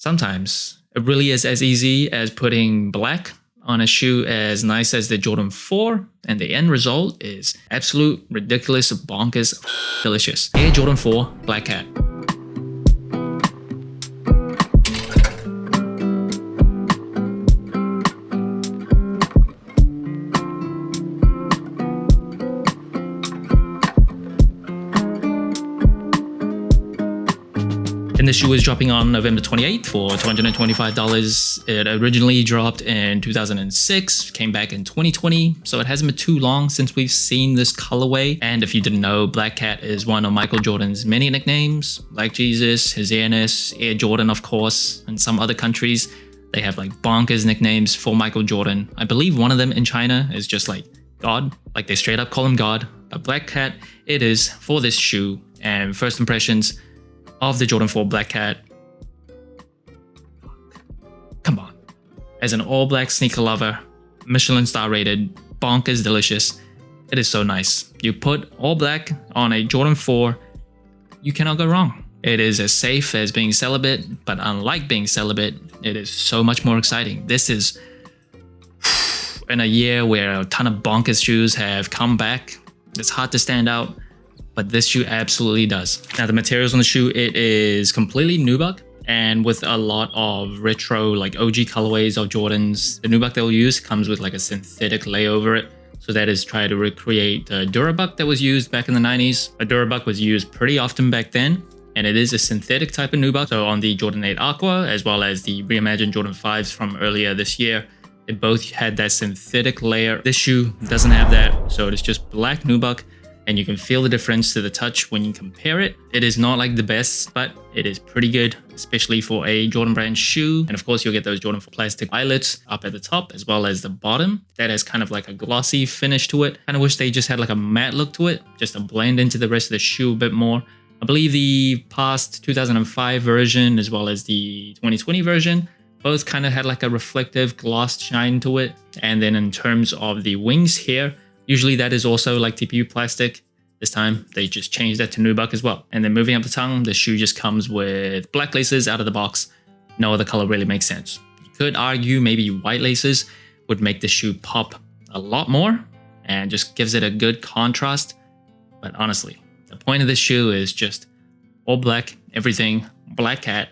Sometimes it really is as easy as putting black on a shoe as nice as the Jordan 4, and the end result is absolute ridiculous, bonkers, delicious. Air Jordan 4 Black Cat. And the shoe is dropping on November 28th for $225. It originally dropped in 2006, came back in 2020, so it hasn't been too long since we've seen this colorway. And if you didn't know, Black Cat is one of Michael Jordan's many nicknames, like Jesus, His Airness, Air Jordan, of course. In some other countries, they have like bonkers nicknames for Michael Jordan. I believe one of them in China is just like God, like they straight up call him God. But Black Cat, it is for this shoe. And first impressions of the Jordan 4 Black Cat. Come on. As an all-black sneaker lover, Michelin star rated, bonkers delicious, it is so nice. You put all black on a Jordan 4, you cannot go wrong. It is as safe as being celibate, but unlike being celibate, it is so much more exciting. This is in a year where a ton of bonkers shoes have come back. It's hard to stand out, but this shoe absolutely does. Now the materials on the shoe, it is completely nubuck, and with a lot of retro like OG colorways of Jordans. The nubuck they'll use comes with like a synthetic layer over it. So that is try to recreate the Durabuck that was used back in the 90s. A Durabuck was used pretty often back then, and it is a synthetic type of nubuck. So on the Jordan 8 Aqua, as well as the reimagined Jordan 5s from earlier this year, it both had that synthetic layer. This shoe doesn't have that, so it is just black nubuck. And you can feel the difference to the touch when you compare it. It is not like the best, but it is pretty good, especially for a Jordan brand shoe. And of course, you'll get those Jordan plastic eyelets up at the top, as well as the bottom. That has kind of like a glossy finish to it. Kind of wish they just had like a matte look to it, just to blend into the rest of the shoe a bit more. I believe the past 2005 version, as well as the 2020 version, both kind of had like a reflective gloss shine to it. And then in terms of the wings here, usually that is also like TPU plastic. This time they just changed that to nubuck as well. And then moving up the tongue, the shoe just comes with black laces out of the box. No other color really makes sense. You could argue maybe white laces would make the shoe pop a lot more and just gives it a good contrast. But honestly, the point of this shoe is just all black, everything, Black Cat,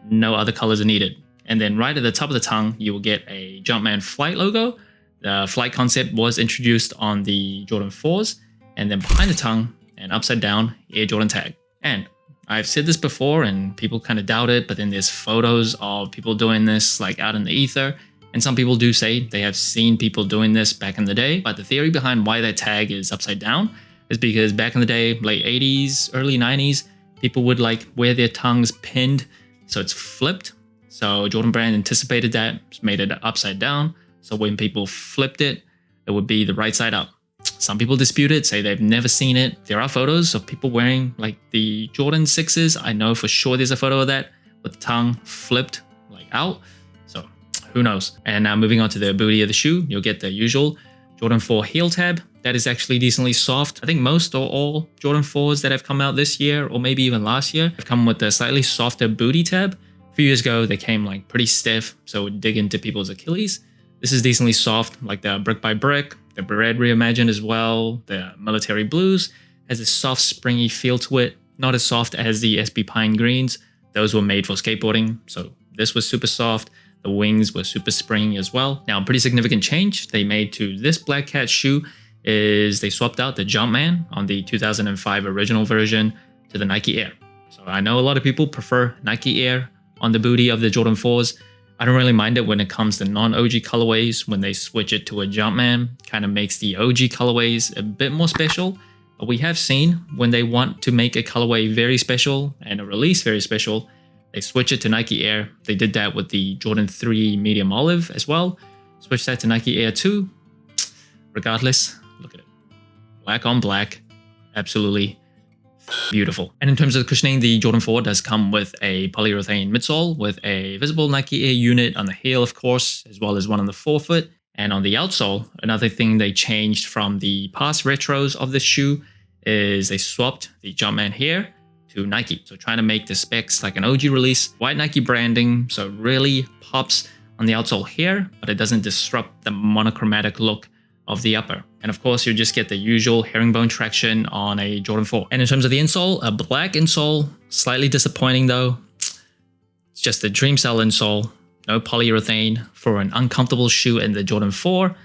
no other colors are needed. And then right at the top of the tongue, you will get a Jumpman Flight logo. The Flight concept was introduced on the Jordan 4s, and then behind the tongue and upside down, Air Jordan tag. And I've said this before and people kind of doubt it, but then there's photos of people doing this like out in the ether. And some people do say they have seen people doing this back in the day. But the theory behind why that tag is upside down is because back in the day, late 80s, early 90s, people would like wear their tongues pinned, so it's flipped. So Jordan brand anticipated that, made it upside down. So when people flipped it, it would be the right side up. Some people dispute it, say they've never seen it. There are photos of people wearing like the Jordan 6s. I know for sure there's a photo of that with the tongue flipped like out. So who knows? And now moving on to the booty of the shoe, you'll get the usual Jordan 4 heel tab. That is actually decently soft. I think most or all Jordan 4s that have come out this year, or maybe even last year, have come with a slightly softer booty tab. A few years ago, they came like pretty stiff, so it would dig into people's Achilles. This is decently soft, like the Brick by Brick, the Red Reimagined as well, the Military Blues, has a soft, springy feel to it. Not as soft as the SB Pine Greens. Those were made for skateboarding, so this was super soft. The wings were super springy as well. Now, a pretty significant change they made to this Black Cat shoe is they swapped out the Jumpman on the 2005 original version to the Nike Air. So I know a lot of people prefer Nike Air on the booty of the Jordan 4s. I don't really mind it when it comes to non-OG colorways. When they switch it to a Jumpman, kind of makes the OG colorways a bit more special. But we have seen when they want to make a colorway very special and a release very special, they switch it to Nike Air. They did that with the Jordan 3 Medium Olive as well. Switch that to Nike Air 2. Regardless, look at it. Black on black. Absolutely beautiful. And in terms of the cushioning, the Jordan 4 does come with a polyurethane midsole with a visible Nike Air unit on the heel, of course, as well as one on the forefoot. And on the outsole, another thing they changed from the past retros of this shoe is they swapped the Jumpman here to Nike. So trying to make the specs like an OG release, white Nike branding, so it really pops on the outsole here, but it doesn't disrupt the monochromatic look of the upper. And of course, you just get the usual herringbone traction on a Jordan 4. And in terms of the insole, a black insole, slightly disappointing though. It's just a Dreamcell insole, no polyurethane. For an uncomfortable shoe in the Jordan 4,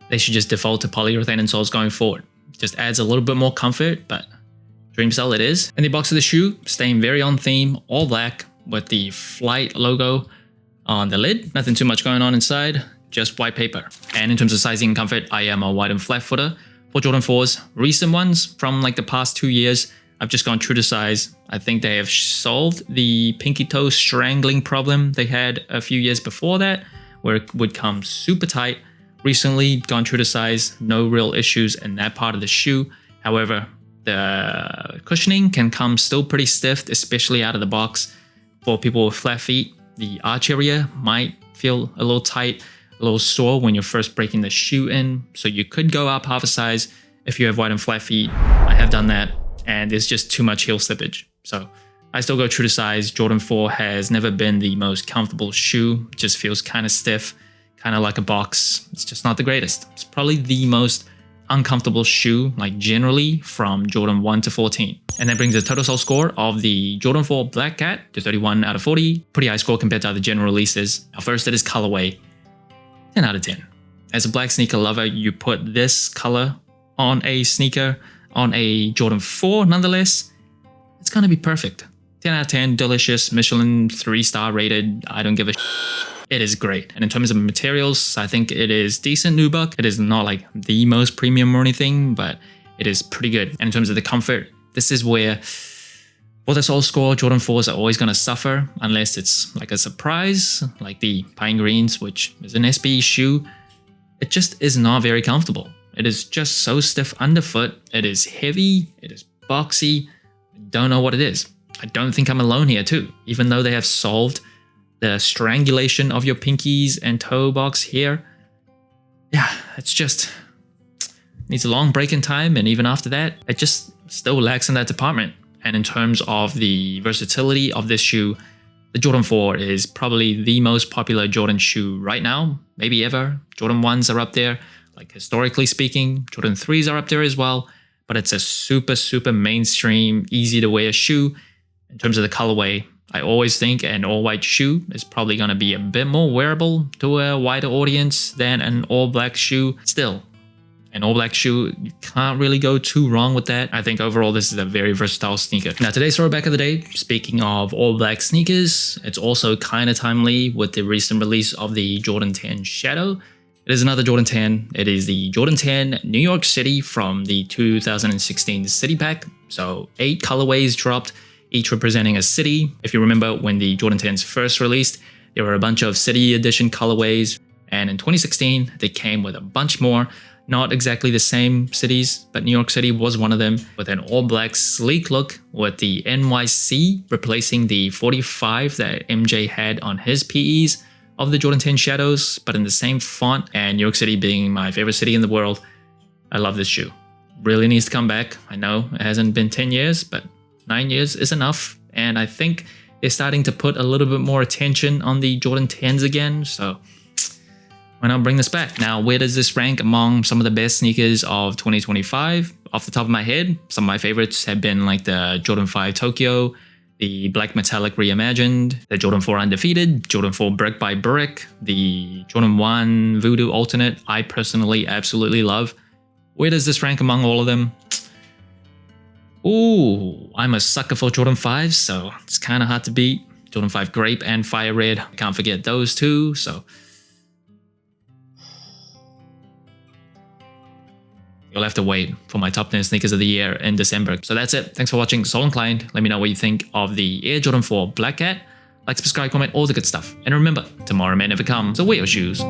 they should just default to polyurethane insoles going forward. Just adds a little bit more comfort, but Dreamcell it is. And the box of the shoe, staying very on theme, all black with the Flight logo on the lid. Nothing too much going on inside, just white paper. And in terms of sizing and comfort, I am a wide and flat footer for Jordan 4s. Recent ones from like the past 2 years, I've just gone true to size. I think they have solved the pinky toe strangling problem they had a few years before that, where it would come super tight. Recently, gone true to size, no real issues in that part of the shoe. However, the cushioning can come still pretty stiff, especially out of the box. For people with flat feet, the arch area might feel a little tight, a little sore when you're first breaking the shoe in. So you could go up half a size if you have wide and flat feet. I have done that, and there's just too much heel slippage. So I still go true to size. Jordan 4 has never been the most comfortable shoe. It just feels kind of stiff, kind of like a box. It's just not the greatest. It's probably the most uncomfortable shoe, like generally, from Jordan 1 to 14. And that brings the total sole score of the Jordan 4 Black Cat to 31 out of 40. Pretty high score compared to other general releases. Now first, it is colorway. 10 out of 10. As a black sneaker lover, you put this color on a sneaker, on a Jordan 4 nonetheless, it's gonna be perfect. 10 out of 10, delicious, Michelin 3-star rated, I don't give a It is great. And in terms of materials, I think it is decent nubuck. It is not like the most premium or anything, but it is pretty good. And in terms of the comfort, this is where for the sole score, Jordan 4s are always going to suffer unless it's like a surprise, like the Pine Greens, which is an SB shoe. It just is not very comfortable. It is just so stiff underfoot. It is heavy. It is boxy. I don't know what it is. I don't think I'm alone here too, even though they have solved the strangulation of your pinkies and toe box here. Yeah, it's just needs a long break-in time, and even after that, it just still lacks in that department. And in terms of the versatility of this shoe, the Jordan 4 is probably the most popular Jordan shoe right now, maybe ever. Jordan 1s are up there, like historically speaking. Jordan 3s are up there as well, but it's a super mainstream, easy to wear shoe. In terms of the colorway, I always think an all-white shoe is probably going to be a bit more wearable to a wider audience than an all-black shoe. Still, an all-black shoe, you can't really go too wrong with that. I think overall this is a very versatile sneaker. Now today's throwback of the day, speaking of all-black sneakers, it's also kind of timely with the recent release of the Jordan 10 Shadow. It is another Jordan 10. It is the Jordan 10 New York City from the 2016 City Pack. So 8 colorways dropped, each representing a city. If you remember when the Jordan 10s first released, there were a bunch of city edition colorways, and in 2016 they came with a bunch more, not exactly the same cities, but New York City was one of them, with an all-black sleek look with the NYC replacing the 45 that MJ had on his PEs of the Jordan 10 Shadows, but in the same font. And New York City being my favorite city in the world, I love this shoe. Really needs to come back. I know it hasn't been 10 years, but 9 years is enough, and I think they're starting to put a little bit more attention on the Jordan 10s again, so why not bring this back? Now, where does this rank among some of the best sneakers of 2025? Off the top of my head, some of my favorites have been like the Jordan 5 Tokyo, the Black Metallic Reimagined, the Jordan 4 Undefeated, Jordan 4 Brick by Brick, the Jordan 1 Voodoo Alternate, I personally absolutely love. Where does this rank among all of them? Ooh, I'm a sucker for Jordan 5s, so it's kind of hard to beat. Jordan 5 Grape and Fire Red, can't forget those two, so you'll have to wait for my top 10 sneakers of the year in December. So that's it. Thanks for watching. Sole Inclined. Let me know what you think of the Air Jordan 4 Black Cat. Like, subscribe, comment, all the good stuff. And remember, tomorrow may never come, so wear your shoes.